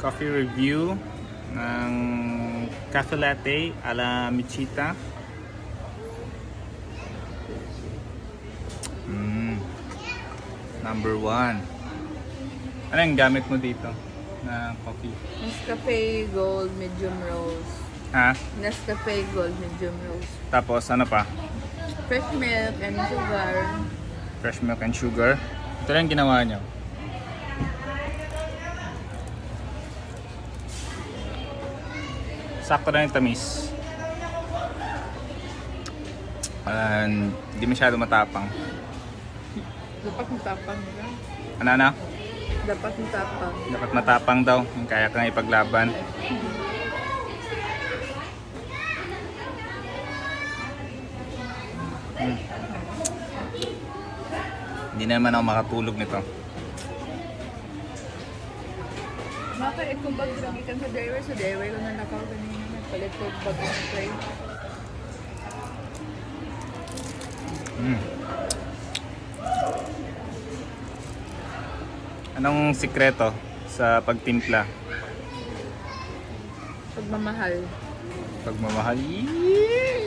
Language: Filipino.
Coffee review ng cafe latte a la Michita. Number 1. Ano yung gamit mo dito na coffee? Nescafe Gold Medium Roast. Ha? Nescafe Gold Medium Roast. Tapos ano pa? Fresh milk and sugar. Fresh milk and sugar. Ito lang ginawa nyo. Sakto na yung tamis. Hindi masyado matapang. Dapat matapang ka. Ano? Dapat matapang. Dapat matapang daw. Yung kaya ka nga ipaglaban. Hindi na naman ako makatulog nito. Maka, kung bag lang ikan sa driver ko na nakaw kanina. Nagpalit ko bag ng spray. Anong sikreto sa pagtimpla? Pagmamahal. Pagmamahal. Kilig!